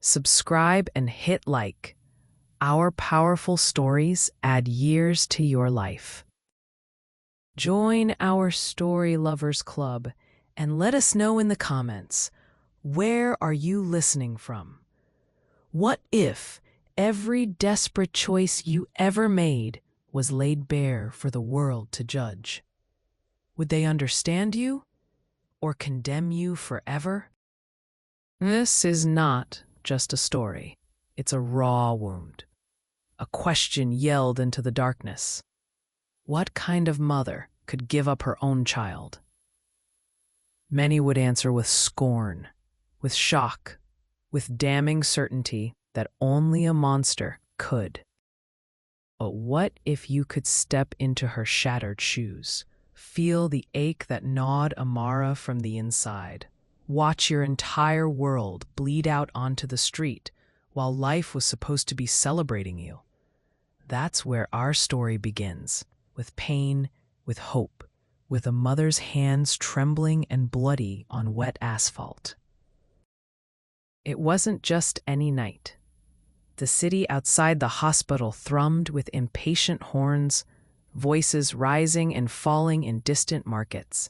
subscribe and hit like. Our powerful stories add years to your life. Join our Story Lovers Club and let us know in the comments, where are you listening from? What if every desperate choice you ever made was laid bare for the world to judge? Would they understand you or condemn you forever? This is not just a story. It's a raw wound. A question yelled into the darkness. What kind of mother could give up her own child? Many would answer with scorn, with shock, with damning certainty that only a monster could. But what if you could step into her shattered shoes, feel the ache that gnawed Amara from the inside, watch your entire world bleed out onto the street while life was supposed to be celebrating you? That's where our story begins, with pain, with hope, with a mother's hands trembling and bloody on wet asphalt. It wasn't just any night. The city outside the hospital thrummed with impatient horns, voices rising and falling in distant markets,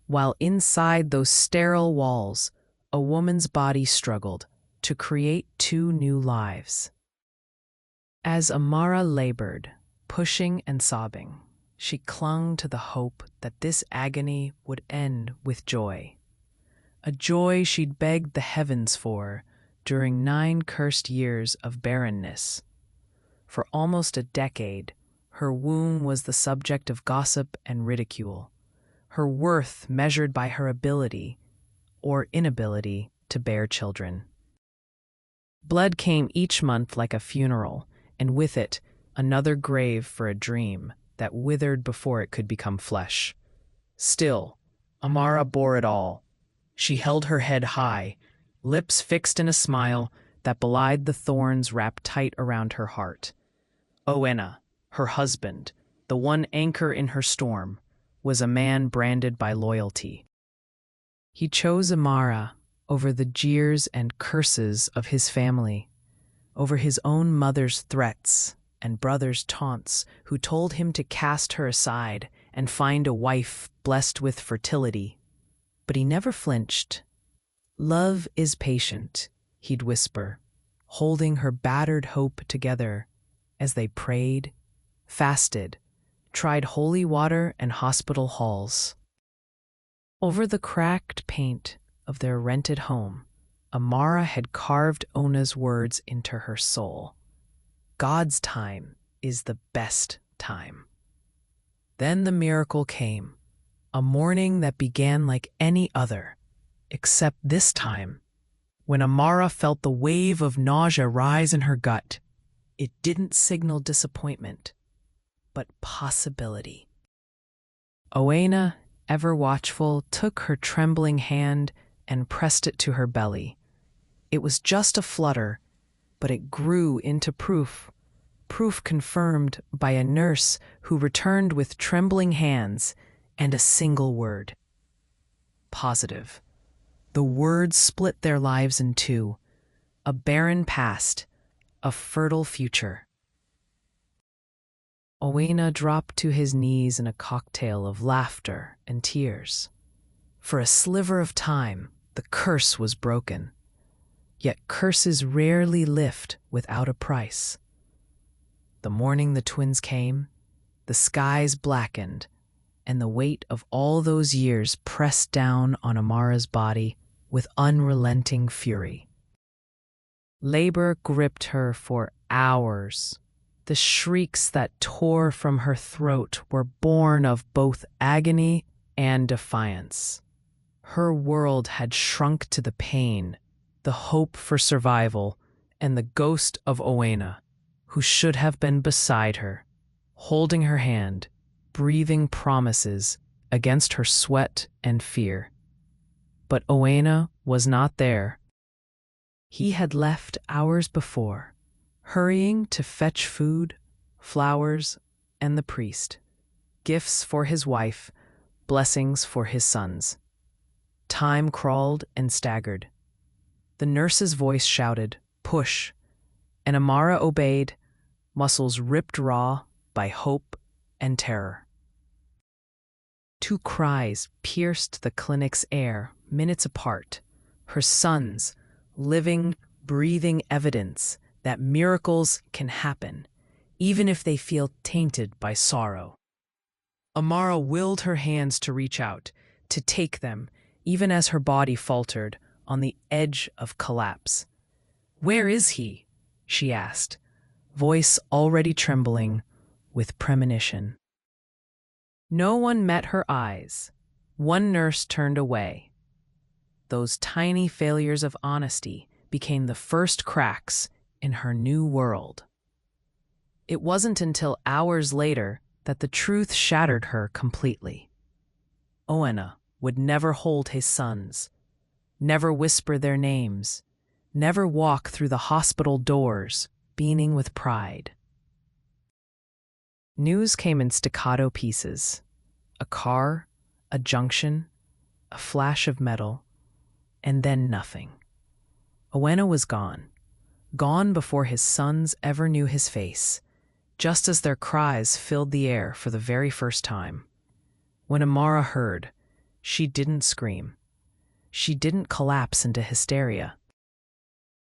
while inside those sterile walls, a woman's body struggled to create two new lives. As Amara labored, pushing and sobbing, she clung to the hope that this agony would end with joy. A joy she'd begged the heavens for during 9 cursed years of barrenness. For almost a decade, her womb was the subject of gossip and ridicule, her worth measured by her ability or inability to bear children. Blood came each month like a funeral, and with it, another grave for a dream that withered before it could become flesh. Still, Amara bore it all. She held her head high, lips fixed in a smile that belied the thorns wrapped tight around her heart. Owena, her husband, the one anchor in her storm, was a man branded by loyalty. He chose Amara over the jeers and curses of his family, over his own mother's threats and brother's taunts, who told him to cast her aside and find a wife blessed with fertility. But he never flinched. "Love is patient," he'd whisper, holding her battered hope together as they prayed, fasted, tried holy water and hospital halls. Over the cracked paint of their rented home, Amara had carved Ona's words into her soul. God's time is the best time. Then the miracle came, a morning that began like any other, except this time, when Amara felt the wave of nausea rise in her gut, it didn't signal disappointment, but possibility. Owena, ever watchful, took her trembling hand and pressed it to her belly. It was just a flutter, but it grew into proof confirmed by a nurse who returned with trembling hands and a single word. Positive. The word split their lives in two, a barren past, a fertile future. Owena dropped to his knees in a cocktail of laughter and tears. For a sliver of time, the curse was broken. Yet curses rarely lift without a price. The morning the twins came, the skies blackened, and the weight of all those years pressed down on Amara's body with unrelenting fury. Labor gripped her for hours. The shrieks that tore from her throat were born of both agony and defiance. Her world had shrunk to the pain, the hope for survival, and the ghost of Owena, who should have been beside her, holding her hand, breathing promises against her sweat and fear. But Owena was not there. He had left hours before, hurrying to fetch food, flowers, and the priest, gifts for his wife, blessings for his sons. Time crawled and staggered. The nurse's voice shouted, "Push," and Amara obeyed, muscles ripped raw by hope and terror. Two cries pierced the clinic's air minutes apart, her sons, living, breathing evidence that miracles can happen, even if they feel tainted by sorrow. Amara willed her hands to reach out, to take them, even as her body faltered on the edge of collapse. "Where is he?" she asked, voice already trembling with premonition. No one met her eyes. One nurse turned away. Those tiny failures of honesty became the first cracks in her new world. It wasn't until hours later that the truth shattered her completely. Oena would never hold his sons, never whisper their names, never walk through the hospital doors, beaming with pride. News came in staccato pieces. A car, a junction, a flash of metal, and then nothing. Oena was gone. Gone before his sons ever knew his face, just as their cries filled the air for the very first time. When Amara heard, she didn't scream. She didn't collapse into hysteria.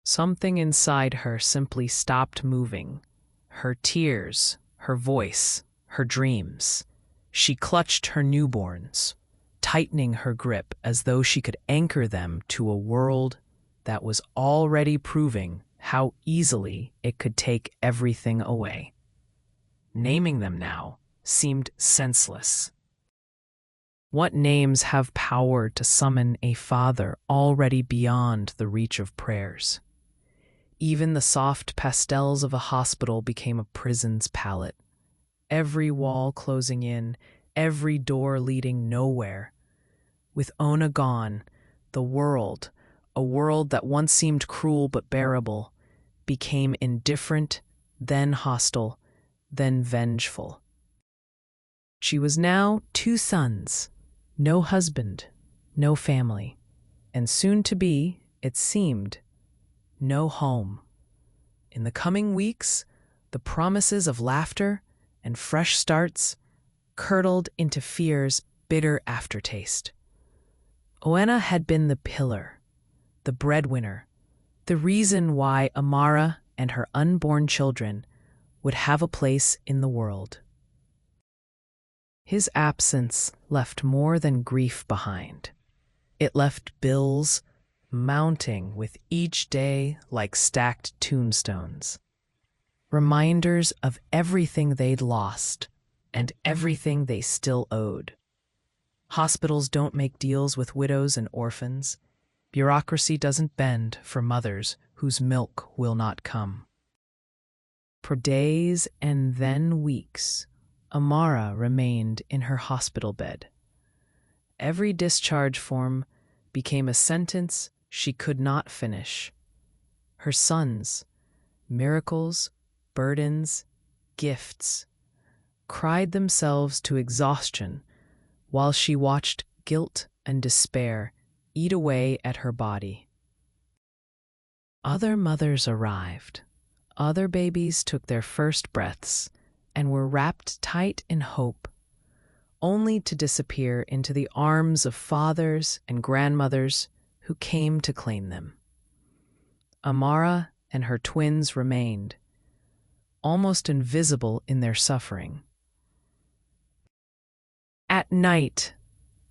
Something inside her simply stopped moving. Her tears, her voice, her dreams. She clutched her newborns, tightening her grip as though she could anchor them to a world that was already proving how easily it could take everything away. Naming them now seemed senseless. What names have power to summon a father already beyond the reach of prayers? Even the soft pastels of a hospital became a prison's palette. Every wall closing in, every door leading nowhere. With Ona gone, the world, a world that once seemed cruel but bearable, became indifferent, then hostile, then vengeful. She was now 2 sons, no husband, no family, and soon to be, it seemed, no home. In the coming weeks, the promises of laughter and fresh starts curdled into fear's bitter aftertaste. Oena had been the pillar, the breadwinner, the reason why Amara and her unborn children would have a place in the world. His absence left more than grief behind. It left bills mounting with each day like stacked tombstones. Reminders of everything they'd lost and everything they still owed. Hospitals don't make deals with widows and orphans. Bureaucracy doesn't bend for mothers whose milk will not come. For days and then weeks, Amara remained in her hospital bed. Every discharge form became a sentence she could not finish. Her sons, miracles, burdens, gifts, cried themselves to exhaustion while she watched guilt and despair eat away at her body. Other mothers arrived. Other babies took their first breaths and were wrapped tight in hope, only to disappear into the arms of fathers and grandmothers who came to claim them. Amara and her twins remained, almost invisible in their suffering. At night,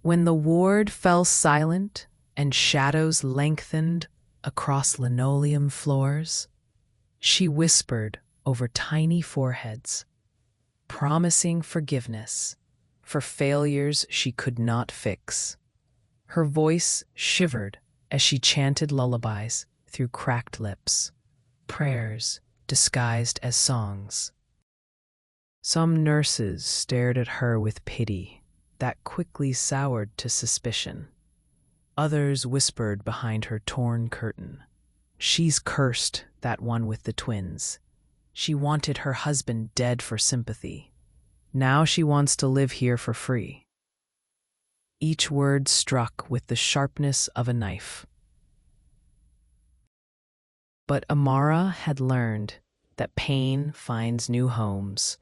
when the ward fell silent and shadows lengthened across linoleum floors, she whispered over tiny foreheads, promising forgiveness for failures she could not fix. Her voice shivered as she chanted lullabies through cracked lips, prayers disguised as songs. Some nurses stared at her with pity that quickly soured to suspicion. Others whispered behind her torn curtain, "She's cursed, that one with the twins. She wanted her husband dead for sympathy. Now she wants to live here for free." Each word struck with the sharpness of a knife. But Amara had learned that pain finds new homes.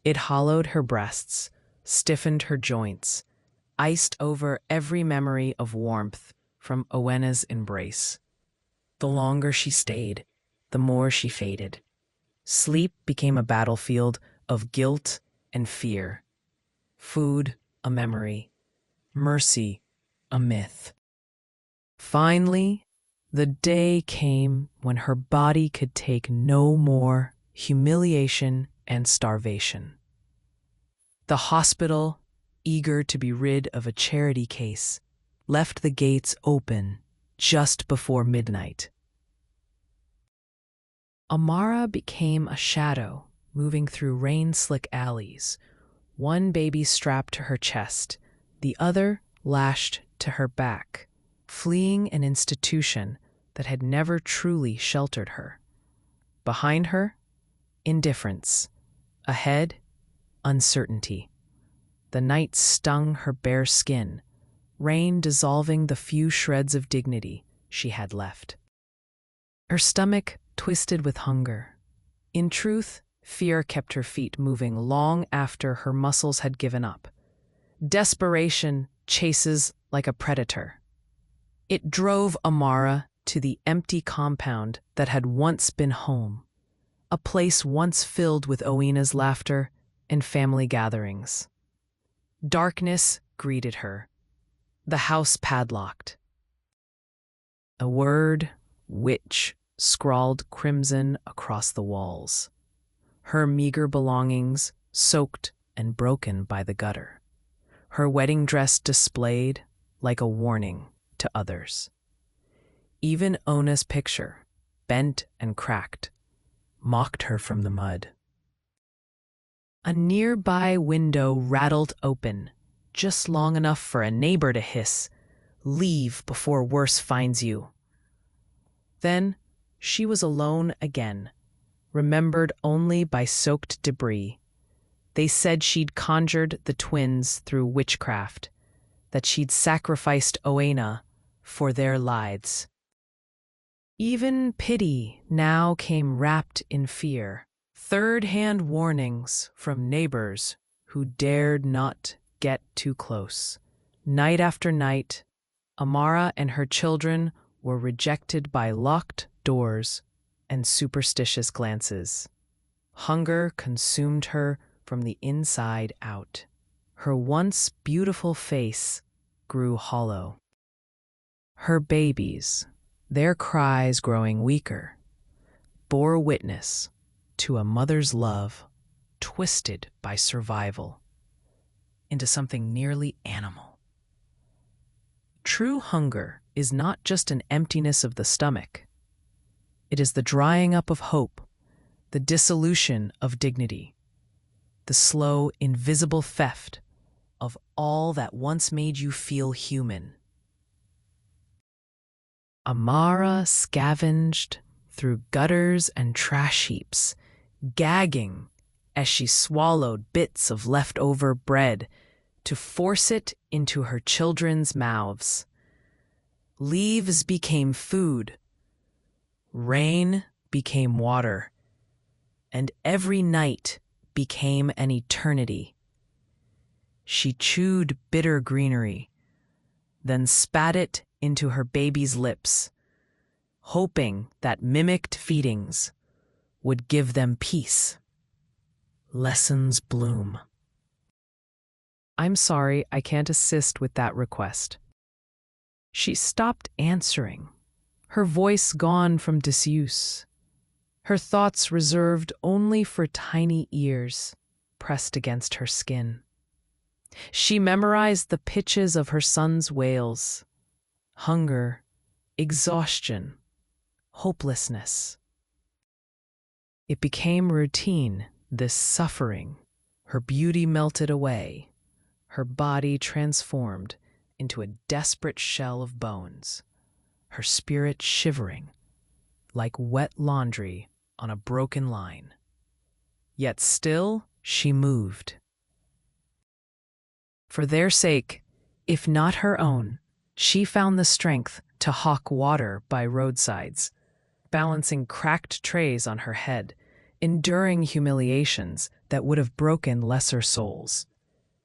It hollowed her breasts, stiffened her joints, iced over every memory of warmth from Owena's embrace. The longer she stayed, the more she faded. Sleep became a battlefield of guilt and fear. Food, a memory. Mercy, a myth. Finally, the day came when her body could take no more humiliation and starvation. The hospital, eager to be rid of a charity case, left the gates open just before midnight. Amara became a shadow, moving through rain-slick alleys, one baby strapped to her chest, the other lashed to her back, fleeing an institution that had never truly sheltered her. Behind her, indifference. Ahead, uncertainty. The night stung her bare skin, rain dissolving the few shreds of dignity she had left. Her stomach twisted with hunger. In truth, fear kept her feet moving long after her muscles had given up. Desperation chases like a predator. It drove Amara to the empty compound that had once been home, a place once filled with Owena's laughter and family gatherings. Darkness greeted her, the house padlocked. A word, witch, scrawled crimson across the walls, her meager belongings soaked and broken by the gutter, her wedding dress displayed like a warning to others. Even Ona's picture, bent and cracked, mocked her from the mud. A nearby window rattled open, just long enough for a neighbor to hiss, "Leave before worse finds you." Then she was alone again, remembered only by soaked debris. They said she'd conjured the twins through witchcraft, that she'd sacrificed Owena for their lives. Even pity now came wrapped in fear, third-hand warnings from neighbors who dared not get too close. Night after night, Amara and her children were rejected by locked doors and superstitious glances. Hunger consumed her from the inside out. Her once beautiful face grew hollow. Her babies, their cries growing weaker, bore witness to a mother's love twisted by survival into something nearly animal. True hunger is not just an emptiness of the stomach. It is the drying up of hope, the dissolution of dignity, the slow, invisible theft of all that once made you feel human. Amara scavenged through gutters and trash heaps, gagging as she swallowed bits of leftover bread to force it into her children's mouths. Leaves became food, rain became water, and every night became an eternity. She chewed bitter greenery, then spat it into her baby's lips, hoping that mimicked feedings would give them peace. Lessons bloom. "I'm sorry, I can't assist with that request." She stopped answering, her voice gone from disuse, her thoughts reserved only for tiny ears pressed against her skin. She memorized the pitches of her son's wails: hunger, exhaustion, hopelessness. It became routine, this suffering. Her beauty melted away, her body transformed into a desperate shell of bones, her spirit shivering like wet laundry on a broken line. Yet still she moved. For their sake, if not her own, she found the strength to hawk water by roadsides, balancing cracked trays on her head, enduring humiliations that would have broken lesser souls.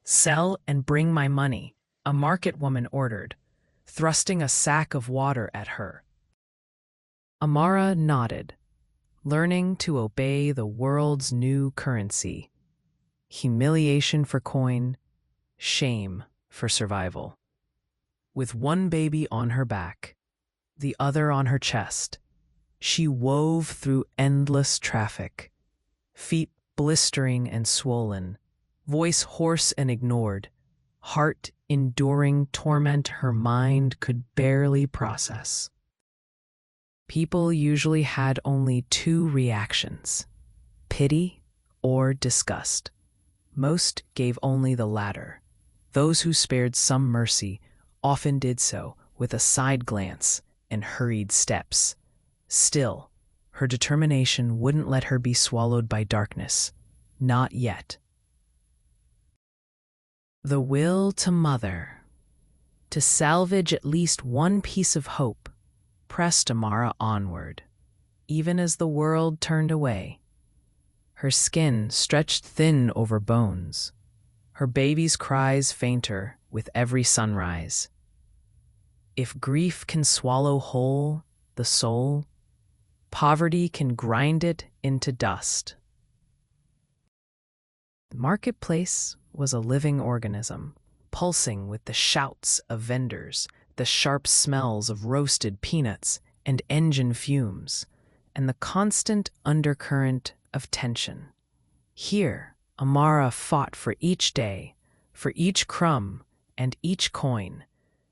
"Sell and bring my money," a market woman ordered, thrusting a sack of water at her. Amara nodded, learning to obey the world's new currency: humiliation for coin, shame for survival. With one baby on her back, the other on her chest, she wove through endless traffic, feet blistering and swollen, voice hoarse and ignored, heart enduring torment her mind could barely process. People usually had only two reactions: pity or disgust. Most gave only the latter. Those who spared some mercy often did so with a side glance and hurried steps. Still, her determination wouldn't let her be swallowed by darkness. Not yet. The will to mother, to salvage at least one piece of hope, pressed Amara onward, even as the world turned away. Her skin stretched thin over bones, her baby's cries fainter with every sunrise. If grief can swallow whole the soul, poverty can grind it into dust. The marketplace was a living organism, pulsing with the shouts of vendors, the sharp smells of roasted peanuts and engine fumes, and the constant undercurrent of tension. Here, Amara fought for each day, for each crumb and each coin,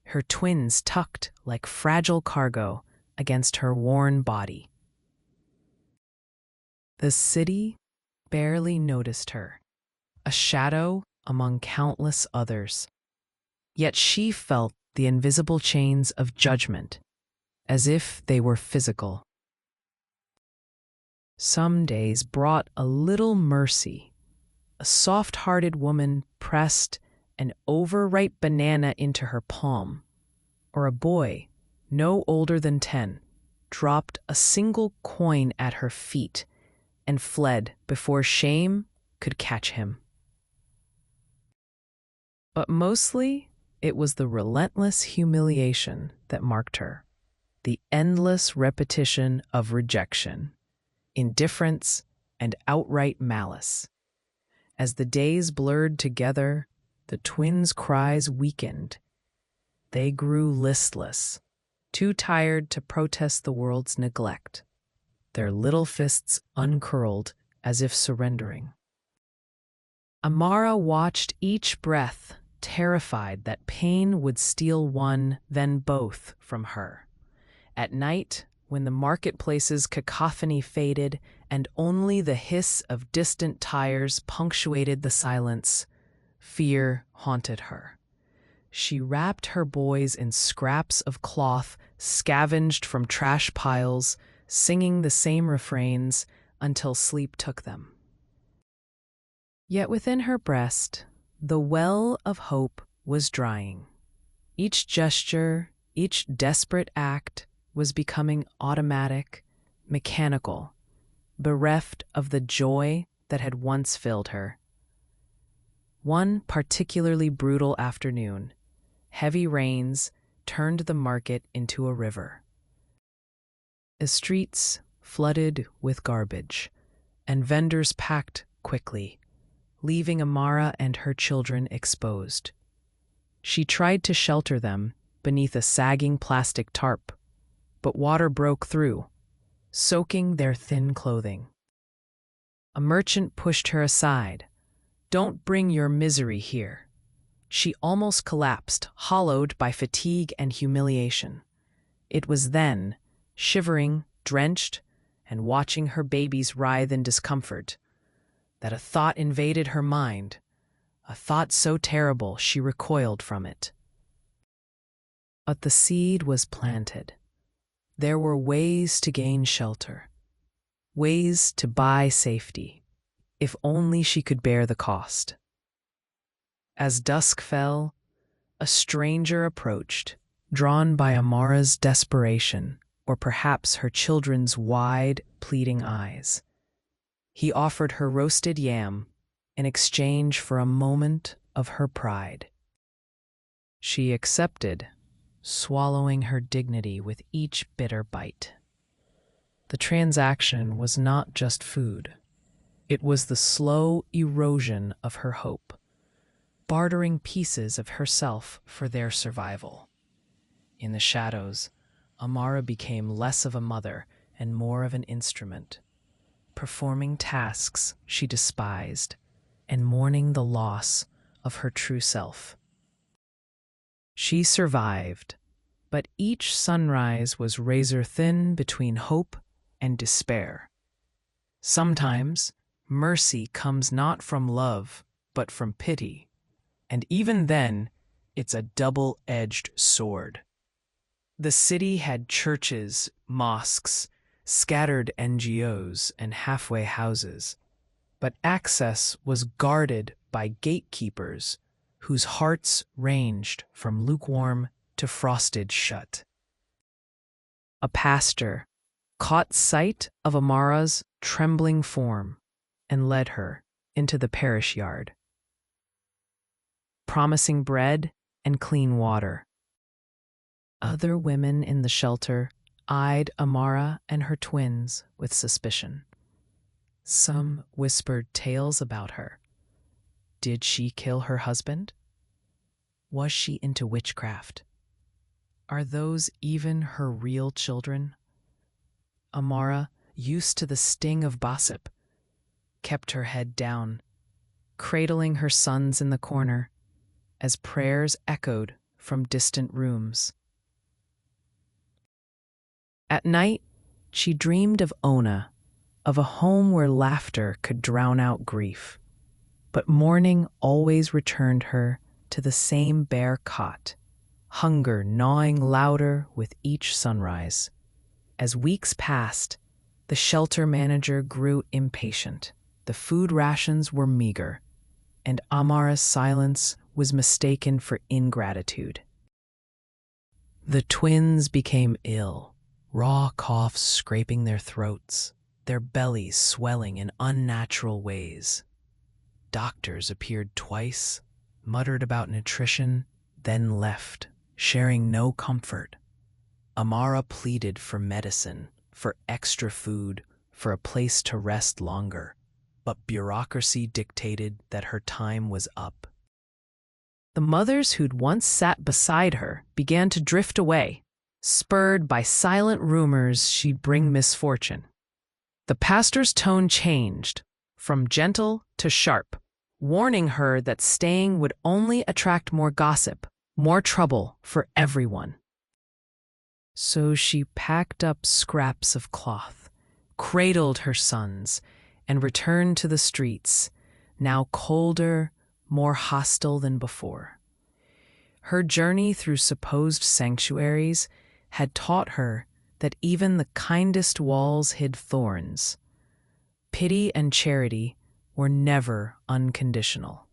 her twins tucked like fragile cargo against her worn body. The city barely noticed her, a shadow among countless others. Yet she felt the invisible chains of judgment, as if they were physical. Some days brought a little mercy. A soft-hearted woman pressed an overripe banana into her palm, or a boy, no older than 10, dropped a single coin at her feet and fled before shame could catch him. But mostly, it was the relentless humiliation that marked her, the endless repetition of rejection, indifference, and outright malice. As the days blurred together, the twins' cries weakened. They grew listless, too tired to protest the world's neglect, their little fists uncurled as if surrendering. Amara watched each breath, terrified that pain would steal one, then both, from her. At night, when the marketplace's cacophony faded and only the hiss of distant tires punctuated the silence, fear haunted her. She wrapped her boys in scraps of cloth scavenged from trash piles, singing the same refrains until sleep took them. Yet within her breast, the well of hope was drying. Each gesture, each desperate act was becoming automatic, mechanical, bereft of the joy that had once filled her. One particularly brutal afternoon, heavy rains turned the market into a river. The streets flooded with garbage, and vendors packed quickly, leaving Amara and her children exposed. She tried to shelter them beneath a sagging plastic tarp, but water broke through, soaking their thin clothing. A merchant pushed her aside. "Don't bring your misery here." She almost collapsed, hollowed by fatigue and humiliation. It was then, shivering, drenched, and watching her babies writhe in discomfort, that a thought invaded her mind, a thought so terrible she recoiled from it. But the seed was planted. There were ways to gain shelter, ways to buy safety, if only she could bear the cost. As dusk fell, a stranger approached, drawn by Amara's desperation, or perhaps her children's wide, pleading eyes. He offered her roasted yam in exchange for a moment of her pride. She accepted, swallowing her dignity with each bitter bite. The transaction was not just food. It was the slow erosion of her hope, bartering pieces of herself for their survival. In the shadows, Amara became less of a mother and more of an instrument, performing tasks she despised and mourning the loss of her true self. She survived, but each sunrise was razor-thin between hope and despair. Sometimes, mercy comes not from love, but from pity, and even then, it's a double-edged sword. The city had churches, mosques, scattered NGOs, and halfway houses, but access was guarded by gatekeepers whose hearts ranged from lukewarm to frosted shut. A pastor caught sight of Amara's trembling form and led her into the parish yard, promising bread and clean water. Other women in the shelter eyed Amara and her twins with suspicion. Some whispered tales about her. Did she kill her husband? Was she into witchcraft? Are those even her real children? Amara, used to the sting of gossip, kept her head down, cradling her sons in the corner as prayers echoed from distant rooms. At night, she dreamed of Ona, of a home where laughter could drown out grief. But morning always returned her to the same bare cot, hunger gnawing louder with each sunrise. As weeks passed, the shelter manager grew impatient. The food rations were meager, and Amara's silence was mistaken for ingratitude. The twins became ill, raw coughs scraping their throats, their bellies swelling in unnatural ways. Doctors appeared twice, muttered about nutrition, then left, sharing no comfort. Amara pleaded for medicine, for extra food, for a place to rest longer, but bureaucracy dictated that her time was up. The mothers who'd once sat beside her began to drift away, spurred by silent rumors she'd bring misfortune. The pastor's tone changed, from gentle to sharp, warning her that staying would only attract more gossip, more trouble for everyone. So she packed up scraps of cloth, cradled her sons, and returned to the streets, now colder, more hostile than before. Her journey through supposed sanctuaries had taught her that even the kindest walls hid thorns. Pity and charity were never unconditional.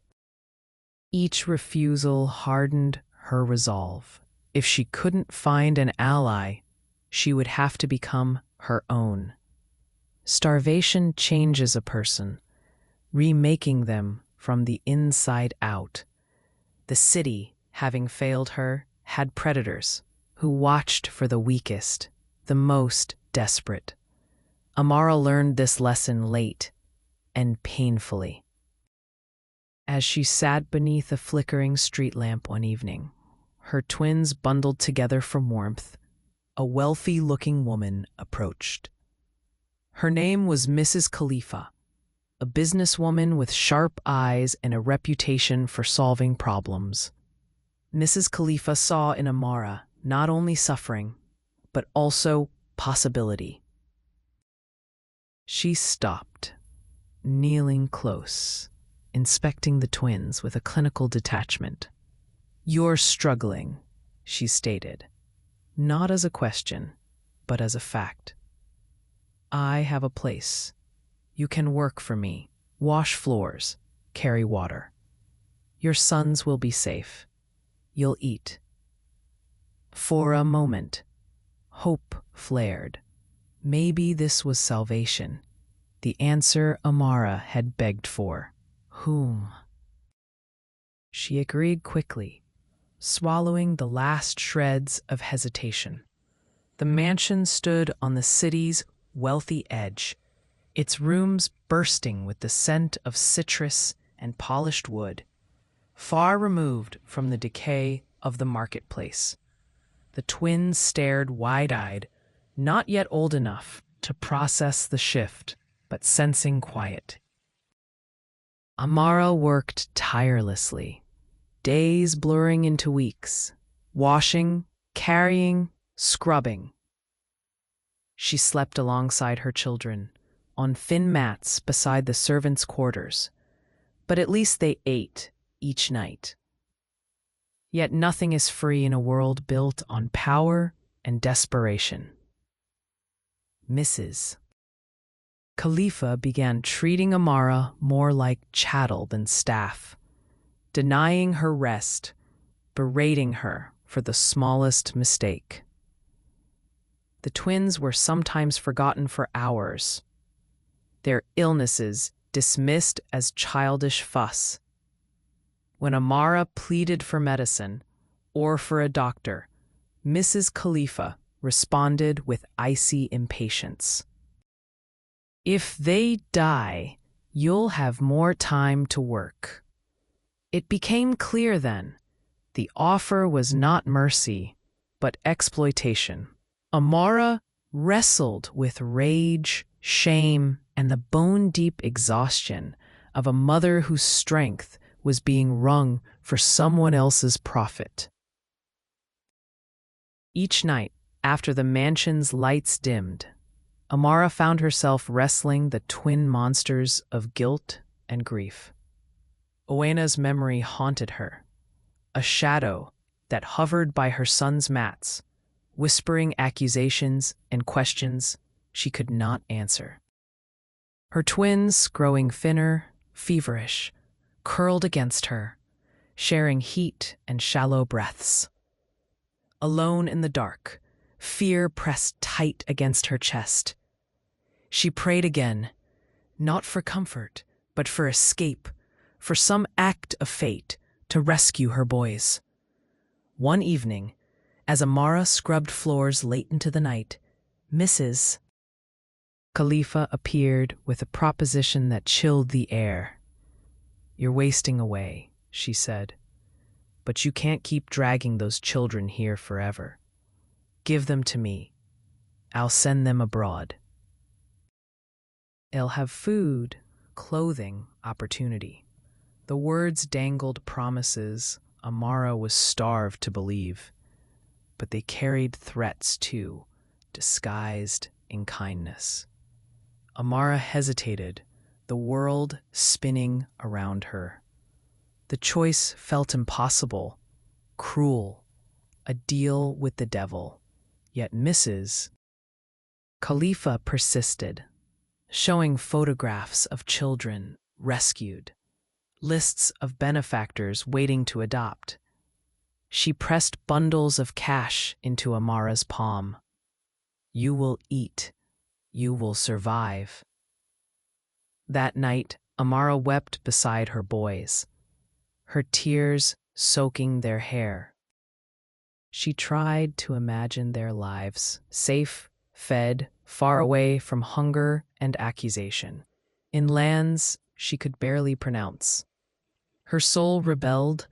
Each refusal hardened her resolve. If she couldn't find an ally, she would have to become her own. Starvation changes a person, remaking them from the inside out. The city, having failed her, had predators who watched for the weakest, the most desperate. Amara learned this lesson late and painfully. As she sat beneath a flickering street lamp one evening, her twins bundled together from warmth, a wealthy-looking woman approached. Her name was Mrs. Khalifa, a businesswoman with sharp eyes and a reputation for solving problems. Mrs. Khalifa saw in Amara not only suffering, but also possibility. She stopped, kneeling close, inspecting the twins with a clinical detachment. "You're struggling," she stated, not as a question, but as a fact. "I have a place. You can work for me, wash floors, carry water. Your sons will be safe. You'll eat." For a moment, Hope flared. Maybe this was salvation. The answer Amara had begged for. Whom? She agreed quickly, swallowing the last shreds of hesitation. The mansion stood on the city's wealthy edge, its rooms bursting with the scent of citrus and polished wood, far removed from the decay of the marketplace. The twins stared wide-eyed, not yet old enough to process the shift, but sensing quiet. Amara worked tirelessly, days blurring into weeks, washing, carrying, scrubbing. She slept alongside her children, on thin mats beside the servants' quarters, but at least they ate each night. Yet nothing is free in a world built on power and desperation. Mrs. Khalifa began treating Amara more like chattel than staff, denying her rest, berating her for the smallest mistake. The twins were sometimes forgotten for hours, their illnesses dismissed as childish fuss. When Amara pleaded for medicine or for a doctor, Mrs. Khalifa responded with icy impatience. If they die, you'll have more time to work. It became clear then, the offer was not mercy, but exploitation. Amara wrestled with rage, shame, and the bone-deep exhaustion of a mother whose strength was being wrung for someone else's profit. Each night, after the mansion's lights dimmed, Amara found herself wrestling the twin monsters of guilt and grief. Owena's memory haunted her, a shadow that hovered by her son's mats, whispering accusations and questions she could not answer. Her twins, growing thinner, feverish, curled against her, sharing heat and shallow breaths. Alone in the dark, fear pressed tight against her chest. She prayed again, not for comfort, but for escape, for some act of fate to rescue her boys. One evening, as Amara scrubbed floors late into the night, Mrs. Khalifa appeared with a proposition that chilled the air. "You're wasting away," she said, "but you can't keep dragging those children here forever. Give them to me. I'll send them abroad. They'll have food, clothing, opportunity." The words dangled promises Amara was starved to believe, but they carried threats too, disguised in kindness. Amara hesitated, the world spinning around her. The choice felt impossible, cruel, a deal with the devil. Yet Mrs. Khalifa persisted, showing photographs of children rescued, lists of benefactors waiting to adopt. She pressed bundles of cash into Amara's palm. "You will eat. You will survive." That night, Amara wept beside her boys, her tears soaking their hair. She tried to imagine their lives, safe, fed, far away from hunger and accusation, in lands she could barely pronounce. Her soul rebelled,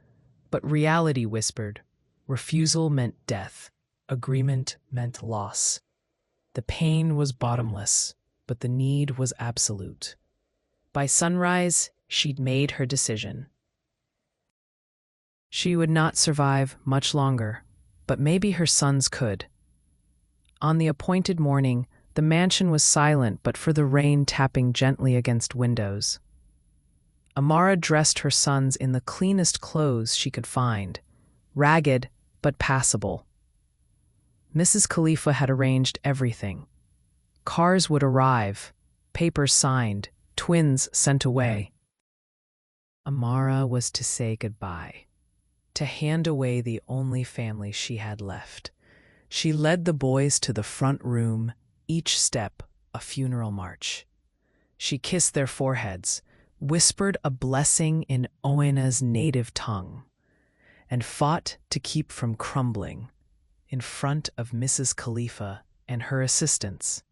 but reality whispered. Refusal meant death. Agreement meant loss. The pain was bottomless, but the need was absolute. By sunrise, she'd made her decision. She would not survive much longer, but maybe her sons could. On the appointed morning, the mansion was silent but for the rain tapping gently against windows. Amara dressed her sons in the cleanest clothes she could find, ragged but passable. Mrs. Khalifa had arranged everything. Cars would arrive, papers signed, twins sent away. Amara was to say goodbye, to hand away the only family she had left, She led the boys to the front room, each step a funeral march. She kissed their foreheads, whispered a blessing in Owena's native tongue, and fought to keep from crumbling in front of Mrs. Khalifa and her assistants.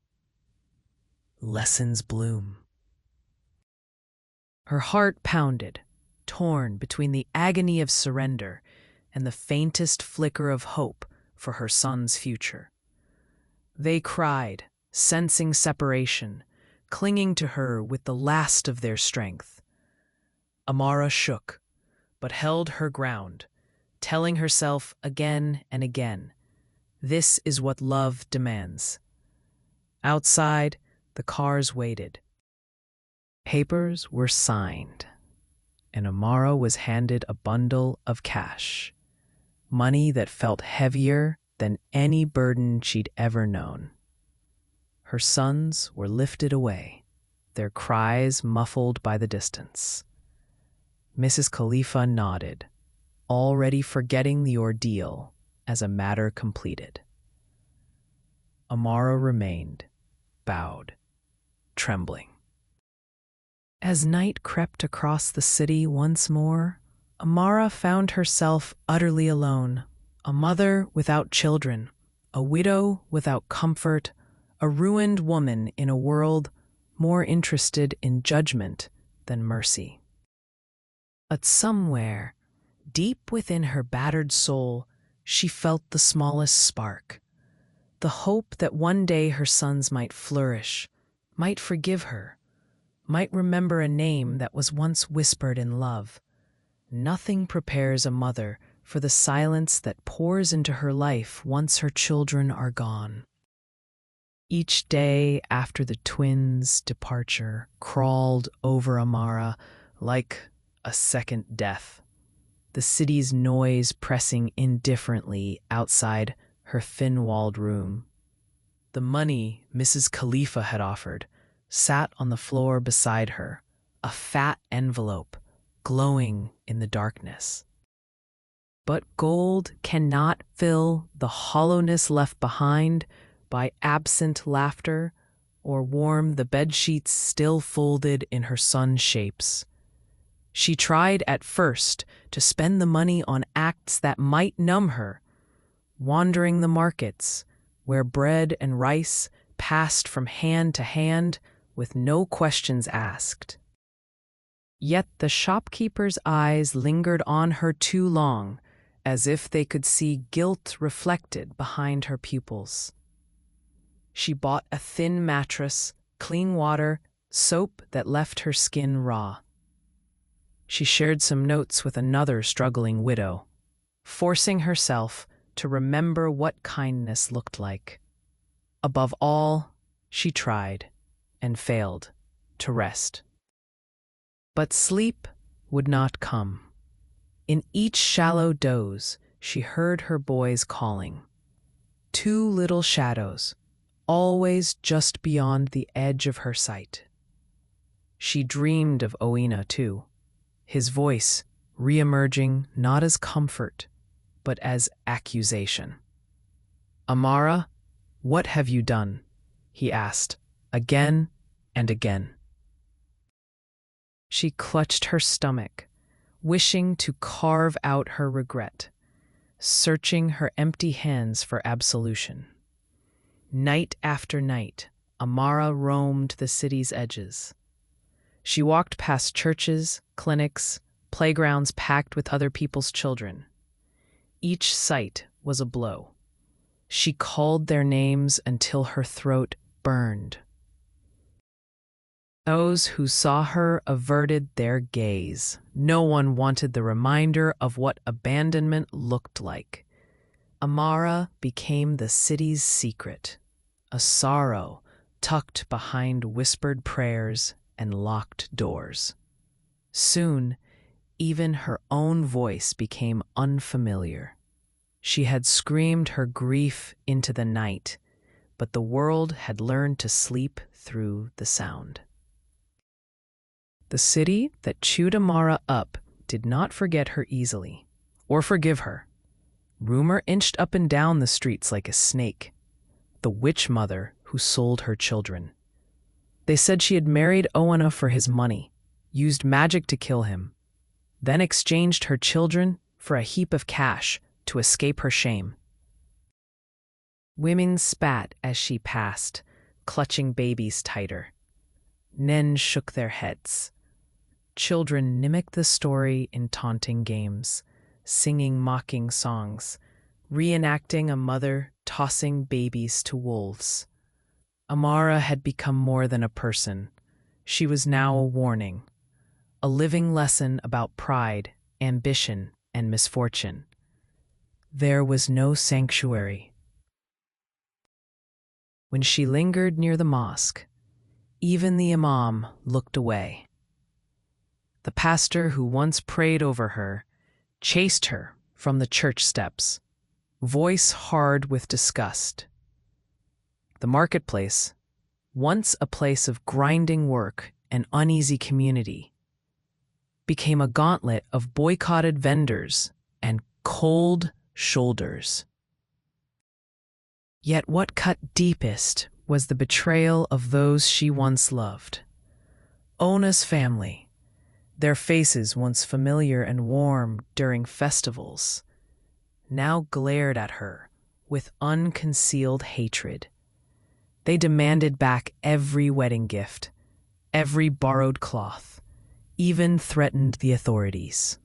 Lessons bloom. Her heart pounded, torn between the agony of surrender and the faintest flicker of hope for her son's future. They cried, sensing separation, clinging to her with the last of their strength. Amara shook, but held her ground, telling herself again and again, "This is what love demands." Outside, the cars waited. Papers were signed, and Amara was handed a bundle of cash, money that felt heavier than any burden she'd ever known. Her sons were lifted away, their cries muffled by the distance. Mrs. Khalifa nodded, already forgetting the ordeal as a matter completed. Amara remained, bowed, trembling. As night crept across the city once more, Amara found herself utterly alone, a mother without children, a widow without comfort, a ruined woman in a world more interested in judgment than mercy. But somewhere, deep within her battered soul, she felt the smallest spark, the hope that one day her sons might flourish, might forgive her, might remember a name that was once whispered in love. Nothing prepares a mother for the silence that pours into her life once her children are gone. Each day after the twins' departure crawled over Amara like a second death, the city's noise pressing indifferently outside her thin-walled room. The money Mrs. Khalifa had offered sat on the floor beside her, a fat envelope glowing in the darkness. But gold cannot fill the hollowness left behind by absent laughter or warm the bedsheets still folded in her son's shapes. She tried at first to spend the money on acts that might numb her, wandering the markets where bread and rice passed from hand to hand with no questions asked. Yet the shopkeeper's eyes lingered on her too long, as if they could see guilt reflected behind her pupils. She bought a thin mattress, clean water, soap that left her skin raw. She shared some notes with another struggling widow, forcing herself to remember what kindness looked like. Above all, she tried, and failed, to rest. But sleep would not come. In each shallow doze, she heard her boys calling. Two little shadows, always just beyond the edge of her sight. She dreamed of Owena, too, his voice re-emerging not as comfort, but as accusation. "Amara, what have you done?" he asked, again and again. She clutched her stomach, wishing to carve out her regret, searching her empty hands for absolution. Night after night, Amara roamed the city's edges. She walked past churches, clinics, playgrounds packed with other people's children. Each sight was a blow. She called their names until her throat burned. Those who saw her averted their gaze. No one wanted the reminder of what abandonment looked like. Amara became the city's secret, a sorrow tucked behind whispered prayers and locked doors. Soon, even her own voice became unfamiliar. She had screamed her grief into the night, but the world had learned to sleep through the sound. The city that chewed Amara up did not forget her easily, or forgive her. Rumor inched up and down the streets like a snake. The witch mother who sold her children. They said she had married Oana for his money, used magic to kill him, then exchanged her children for a heap of cash to escape her shame. Women spat as she passed, clutching babies tighter. Men shook their heads. Children mimicked the story in taunting games, singing mocking songs, reenacting a mother tossing babies to wolves. Amara had become more than a person. She was now a warning, a living lesson about pride, ambition, and misfortune. There was no sanctuary. When she lingered near the mosque, even the imam looked away. The pastor who once prayed over her chased her from the church steps, voice hard with disgust. The marketplace, once a place of grinding work and uneasy community, became a gauntlet of boycotted vendors and cold shoulders. Yet what cut deepest was the betrayal of those she once loved. Ona's family, their faces once familiar and warm during festivals, now glared at her with unconcealed hatred. They demanded back every wedding gift, every borrowed cloth, even threatened the authorities.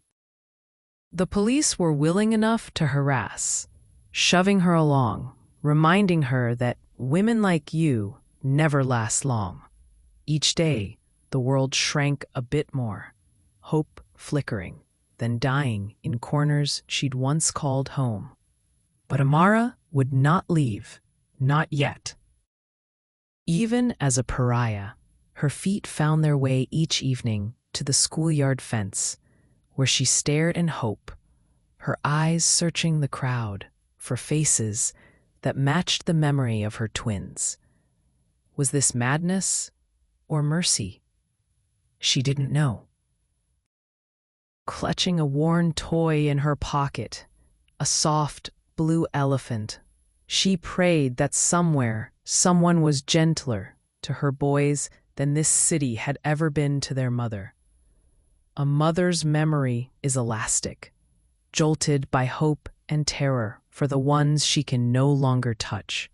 The police were willing enough to harass, shoving her along, reminding her that women like you never last long. Each day, the world shrank a bit more, hope flickering, then dying in corners she'd once called home. But Amara would not leave, not yet. Even as a pariah, her feet found their way each evening to the schoolyard fence, where she stared in hope, her eyes searching the crowd for faces that matched the memory of her twins. Was this madness or mercy? She didn't know. Clutching a worn toy in her pocket, a soft blue elephant, she prayed that somewhere someone was gentler to her boys than this city had ever been to their mother. A mother's memory is elastic, jolted by hope and terror for the ones she can no longer touch.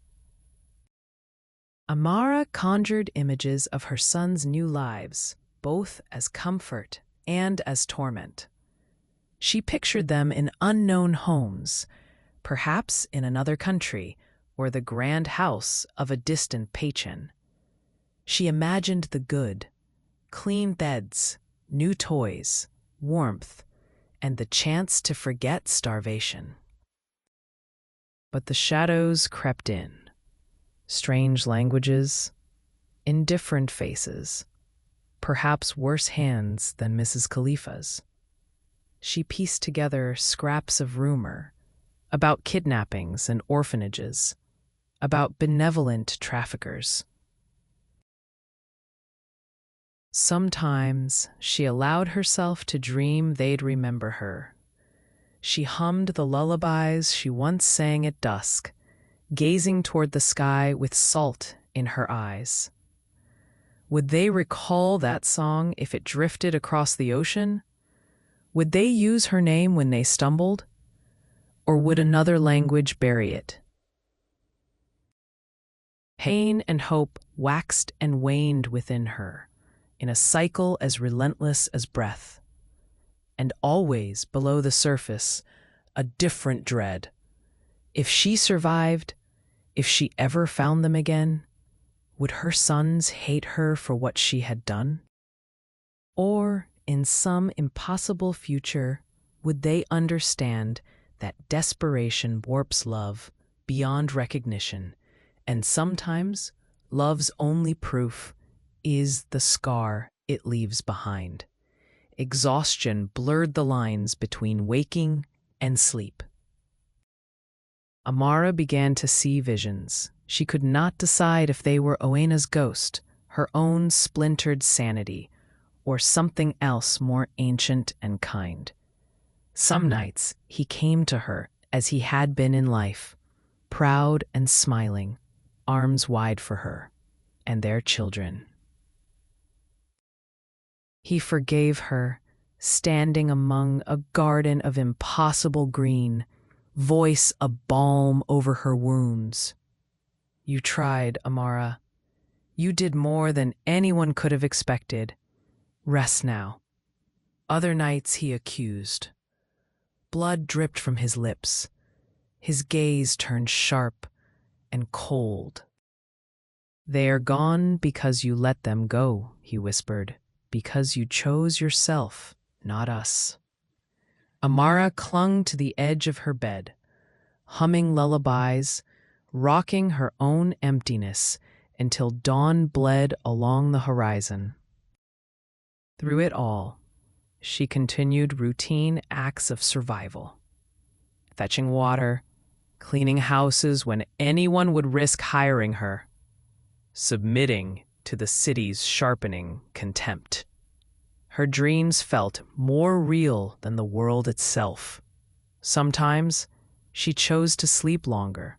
Amara conjured images of her sons' new lives, both as comfort and as torment. She pictured them in unknown homes, perhaps in another country or the grand house of a distant patron. She imagined the good, clean beds, new toys, warmth, and the chance to forget starvation. But the shadows crept in. Strange languages, indifferent faces, perhaps worse hands than Mrs. Khalifa's. She pieced together scraps of rumor about kidnappings and orphanages, about benevolent traffickers. Sometimes she allowed herself to dream they'd remember her. She hummed the lullabies she once sang at dusk, gazing toward the sky with salt in her eyes. Would they recall that song if it drifted across the ocean? Would they use her name when they stumbled? Or would another language bury it? Pain and hope waxed and waned within her, in a cycle as relentless as breath. And always below the surface, a different dread. If she survived, if she ever found them again, would her sons hate her for what she had done? Or, in some impossible future, would they understand that desperation warps love beyond recognition, and sometimes love's only proof is the scar it leaves behind? Exhaustion blurred the lines between waking and sleep. Amara began to see visions. She could not decide if they were Oena's ghost, her own splintered sanity, or something else more ancient and kind. Some nights he came to her as he had been in life, proud and smiling, arms wide for her and their children. He forgave her, standing among a garden of impossible green, voice a balm over her wounds. You tried, Amara. You did more than anyone could have expected. Rest now. Other nights he accused. Blood dripped from his lips. His gaze turned sharp and cold. They are gone because you let them go, he whispered, because you chose yourself, not us. Amara clung to the edge of her bed, humming lullabies, rocking her own emptiness until dawn bled along the horizon. Through it all, she continued routine acts of survival, fetching water, cleaning houses when anyone would risk hiring her, submitting to the city's sharpening contempt. Her dreams felt more real than the world itself. Sometimes she chose to sleep longer,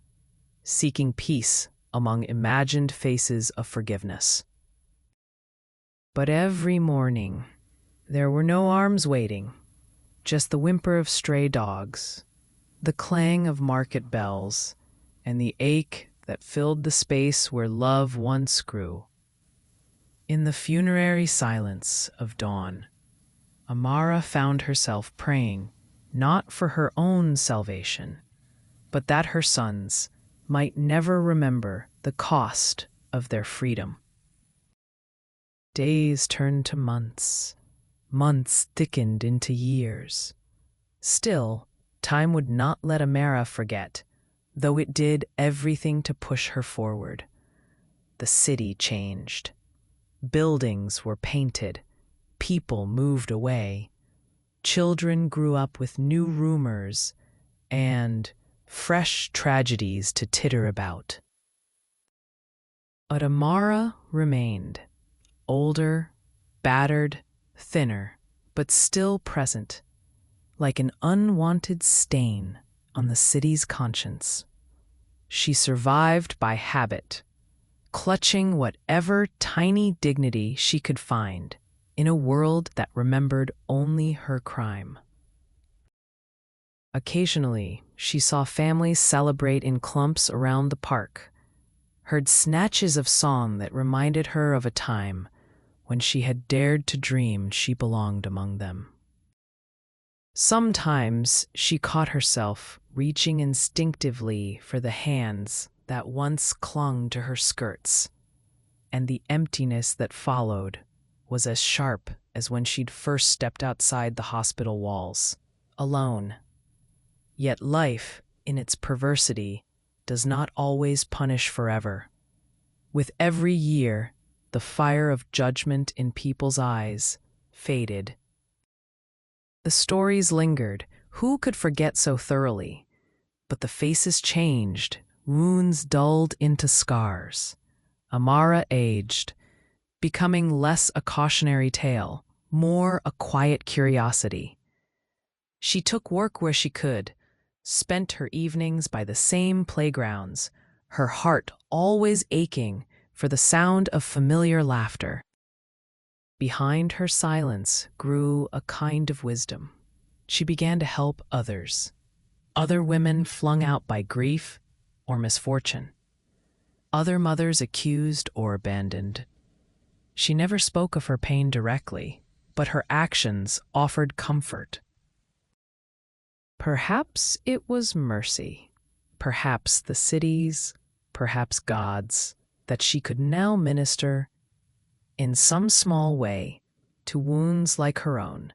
seeking peace among imagined faces of forgiveness. But every morning, there were no arms waiting, just the whimper of stray dogs, the clang of market bells, and the ache that filled the space where love once grew. In the funerary silence of dawn, Amara found herself praying not for her own salvation, but that her sons might never remember the cost of their freedom. Days turned to months. Months thickened into years. Still, time would not let Amara forget, though it did everything to push her forward. The city changed. Buildings were painted. People moved away. Children grew up with new rumors and fresh tragedies to titter about. But Amara remained, older, battered, thinner, but still present, like an unwanted stain on the city's conscience. She survived by habit, clutching whatever tiny dignity she could find in a world that remembered only her crime. Occasionally, she saw families celebrate in clumps around the park, heard snatches of song that reminded her of a time when she had dared to dream she belonged among them. Sometimes she caught herself reaching instinctively for the hands that once clung to her skirts, and the emptiness that followed was as sharp as when she'd first stepped outside the hospital walls, alone. Yet life, in its perversity, does not always punish forever. With every year, the fire of judgment in people's eyes faded. The stories lingered. Who could forget so thoroughly? But the faces changed, wounds dulled into scars. Amara aged, becoming less a cautionary tale, more a quiet curiosity. She took work where she could, spent her evenings by the same playgrounds, her heart always aching for the sound of familiar laughter. Behind her silence grew a kind of wisdom. She began to help others, other women flung out by grief or misfortune, other mothers accused or abandoned. She never spoke of her pain directly, but her actions offered comfort. Perhaps it was mercy, perhaps the city's, perhaps God's, that she could now minister in some small way to wounds like her own.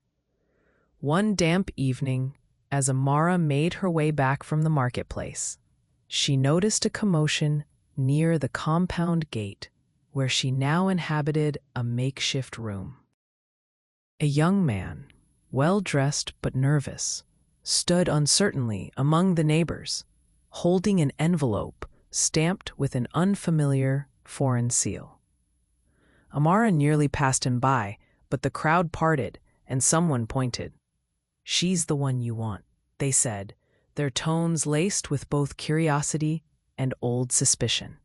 One damp evening, as Amara made her way back from the marketplace, she noticed a commotion near the compound gate where she now inhabited a makeshift room. A young man, well-dressed but nervous, stood uncertainly among the neighbors, holding an envelope stamped with an unfamiliar foreign seal. Amara nearly passed him by, but the crowd parted and someone pointed. "She's the one you want," they said, their tones laced with both curiosity and old suspicion.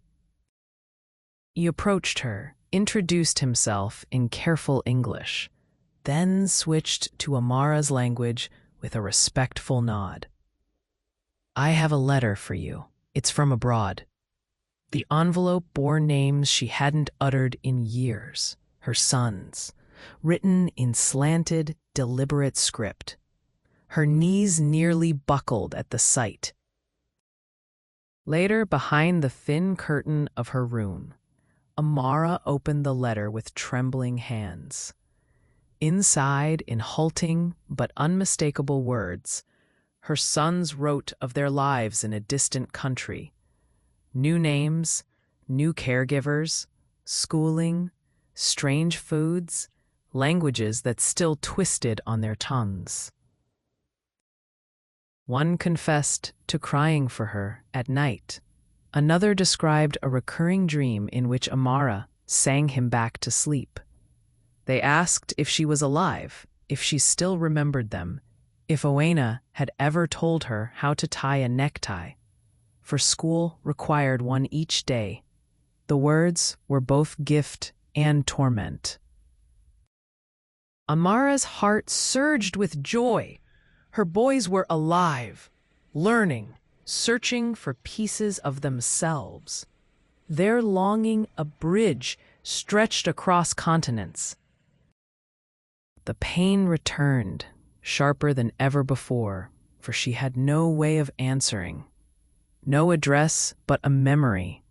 He approached her, introduced himself in careful English, then switched to Amara's language with a respectful nod. "I have a letter for you. It's from abroad." The envelope bore names she hadn't uttered in years, her son's, written in slanted, deliberate script. Her knees nearly buckled at the sight. Later, behind the thin curtain of her room, Amara opened the letter with trembling hands. Inside, in halting but unmistakable words, her sons wrote of their lives in a distant country. New names, new caregivers, schooling, strange foods, languages that still twisted on their tongues. One confessed to crying for her at night. Another described a recurring dream in which Amara sang him back to sleep. They asked if she was alive, if she still remembered them, if Owena had ever told her how to tie a necktie, for school required one each day. The words were both gift and torment. Amara's heart surged with joy. Her boys were alive, learning, searching for pieces of themselves. Their longing a bridge stretched across continents. The pain returned, sharper than ever before, for she had no way of answering. No address but a memory.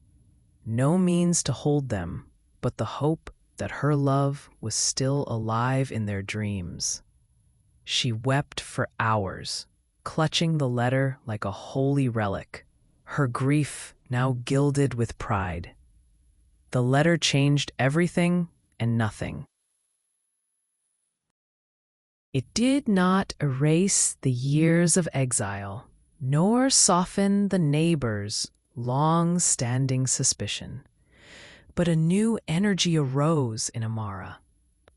No means to hold them, but the hope that her love was still alive in their dreams. She wept for hours, clutching the letter like a holy relic, her grief now gilded with pride. The letter changed everything and nothing. It did not erase the years of exile, nor soften the neighbors' long-standing suspicion. But a new energy arose in Amara,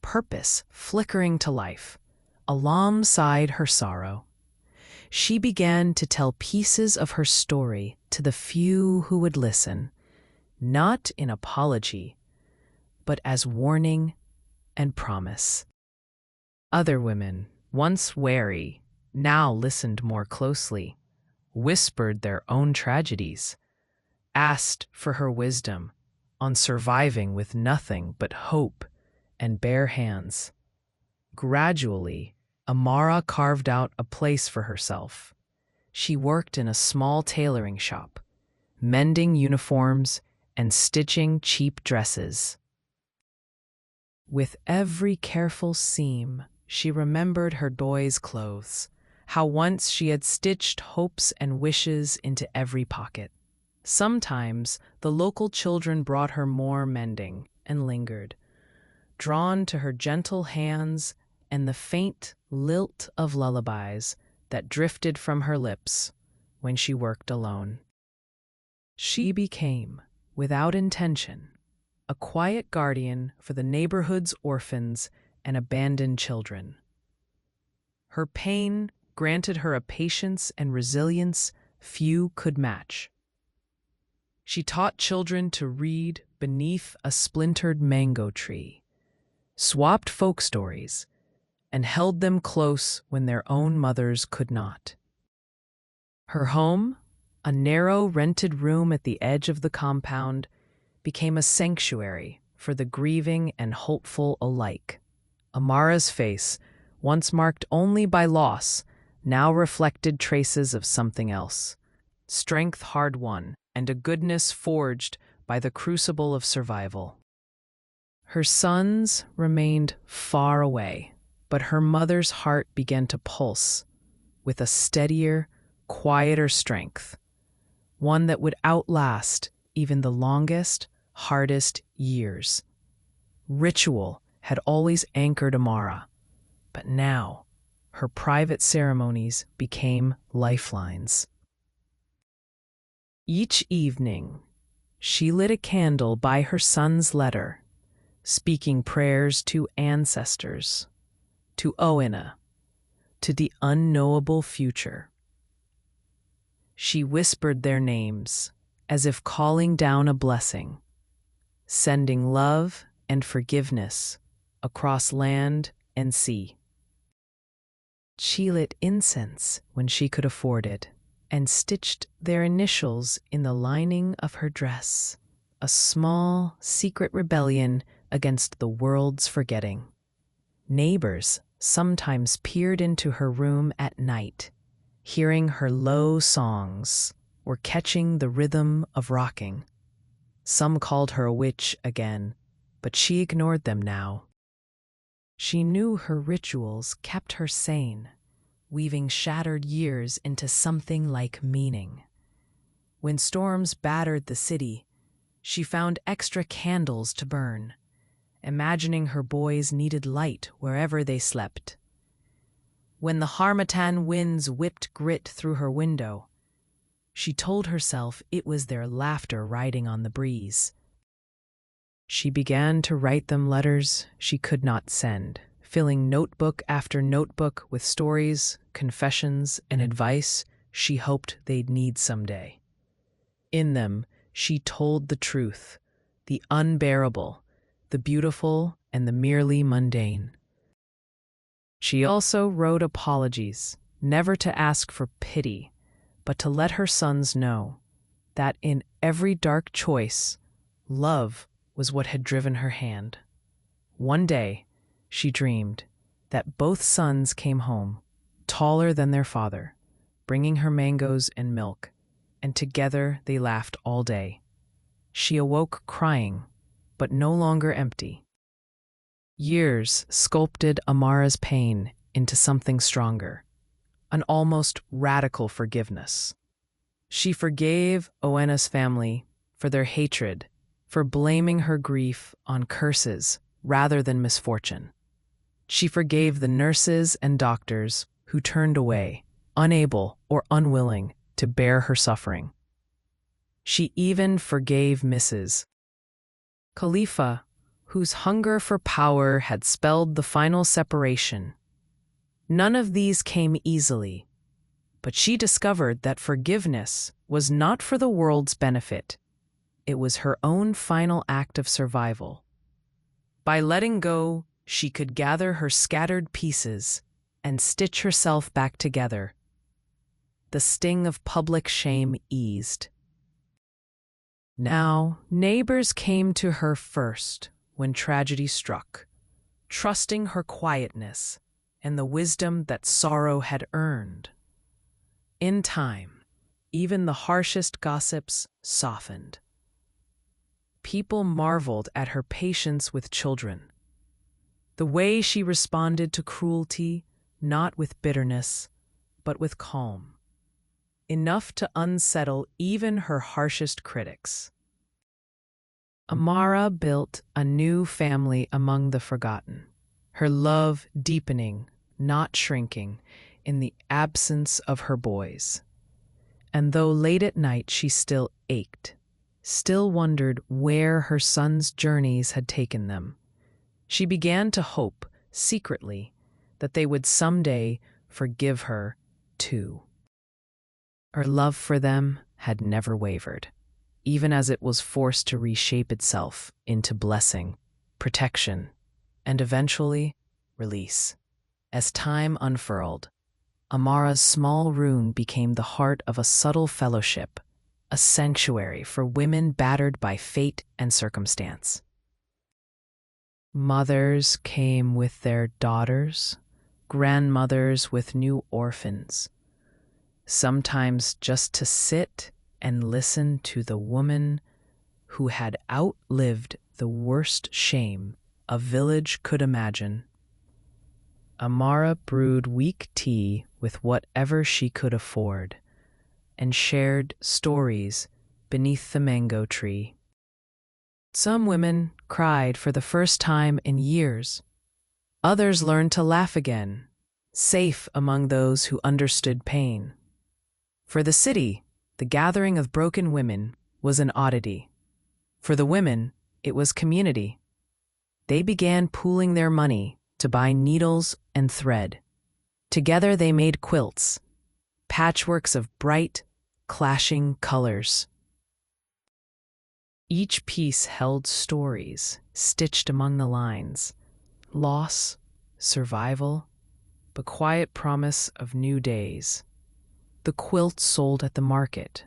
purpose flickering to life, alongside her sorrow. She began to tell pieces of her story to the few who would listen, not in apology, but as warning and promise. Other women, once wary, now listened more closely, whispered their own tragedies, asked for her wisdom on surviving with nothing but hope and bare hands. Gradually, Amara carved out a place for herself. She worked in a small tailoring shop, mending uniforms and stitching cheap dresses. With every careful seam, she remembered her boys' clothes, how once she had stitched hopes and wishes into every pocket. Sometimes the local children brought her more mending and lingered, drawn to her gentle hands and the faint lilt of lullabies that drifted from her lips when she worked alone. She became, without intention, a quiet guardian for the neighborhood's orphans and abandoned children. Her pain granted her a patience and resilience few could match. She taught children to read beneath a splintered mango tree, swapped folk stories, and held them close when their own mothers could not. Her home, a narrow rented room at the edge of the compound, became a sanctuary for the grieving and hopeful alike. Amara's face, once marked only by loss, now reflected traces of something else, strength hard-won and a goodness forged by the crucible of survival. Her sons remained far away, but her mother's heart began to pulse with a steadier, quieter strength, one that would outlast even the longest, hardest years. Ritual had always anchored Amara, but now her private ceremonies became lifelines. Each evening, she lit a candle by her son's letter, speaking prayers to ancestors, to Owena, to the unknowable future. she whispered their names, as if calling down a blessing, sending love and forgiveness across land and sea. She lit incense when she could afford it, and stitched their initials in the lining of her dress, a small, secret rebellion against the world's forgetting. Neighbors sometimes peered into her room at night, hearing her low songs or catching the rhythm of rocking. Some called her a witch again, but she ignored them now. She knew her rituals kept her sane, weaving shattered years into something like meaning. When storms battered the city, she found extra candles to burn, imagining her boys needed light wherever they slept. When the harmattan winds whipped grit through her window, she told herself it was their laughter riding on the breeze. She began to write them letters she could not send, filling notebook after notebook with stories, confessions, and advice she hoped they'd need someday. In them, she told the truth, the unbearable, the beautiful, and the merely mundane. She also wrote apologies, never to ask for pity, but to let her sons know that in every dark choice, love was what had driven her hand. One day, she dreamed that both sons came home, taller than their father, bringing her mangoes and milk, and together they laughed all day. She awoke crying, but no longer empty. Years sculpted Amara's pain into something stronger, an almost radical forgiveness. She forgave Owena's family for their hatred, for blaming her grief on curses rather than misfortune. She forgave the nurses and doctors who turned away, unable or unwilling to bear her suffering. She even forgave Mrs. Khalifa, whose hunger for power had spelled the final separation. None of these came easily, but she discovered that forgiveness was not for the world's benefit. It was her own final act of survival. By letting go, she could gather her scattered pieces and stitch herself back together. The sting of public shame eased. Now, neighbors came to her first when tragedy struck, trusting her quietness and the wisdom that sorrow had earned. In time, even the harshest gossips softened. People marveled at her patience with children, the way she responded to cruelty, not with bitterness, but with calm, enough to unsettle even her harshest critics. Amara built a new family among the forgotten, her love deepening, not shrinking, in the absence of her boys. And though late at night she still ached, still wondered where her sons' journeys had taken them, she began to hope, secretly, that they would someday forgive her, too. Her love for them had never wavered, even as it was forced to reshape itself into blessing, protection, and eventually, release. As time unfurled, Amara's small room became the heart of a subtle fellowship, a sanctuary for women battered by fate and circumstance. Mothers came with their daughters, grandmothers with new orphans, sometimes just to sit and listen to the woman who had outlived the worst shame a village could imagine. Amara brewed weak tea with whatever she could afford and shared stories beneath the mango tree. Some women cried for the first time in years. Others learned to laugh again, safe among those who understood pain. For the city, the gathering of broken women was an oddity. For the women, it was community. They began pooling their money to buy needles and thread. Together they made quilts, patchworks of bright, clashing colors. Each piece held stories stitched among the lines: loss, survival, the quiet promise of new days. The quilt sold at the market,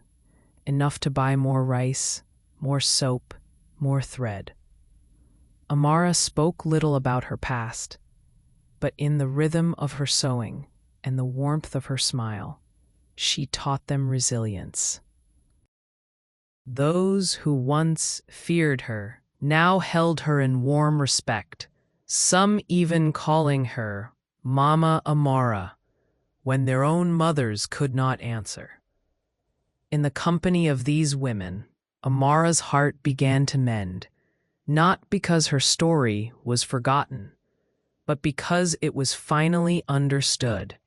enough to buy more rice, more soap, more thread. Amara spoke little about her past, but in the rhythm of her sewing and the warmth of her smile, she taught them resilience. Those who once feared her now held her in warm respect, some even calling her Mama Amara when their own mothers could not answer. In the company of these women, Amara's heart began to mend, not because her story was forgotten, but because it was finally understood.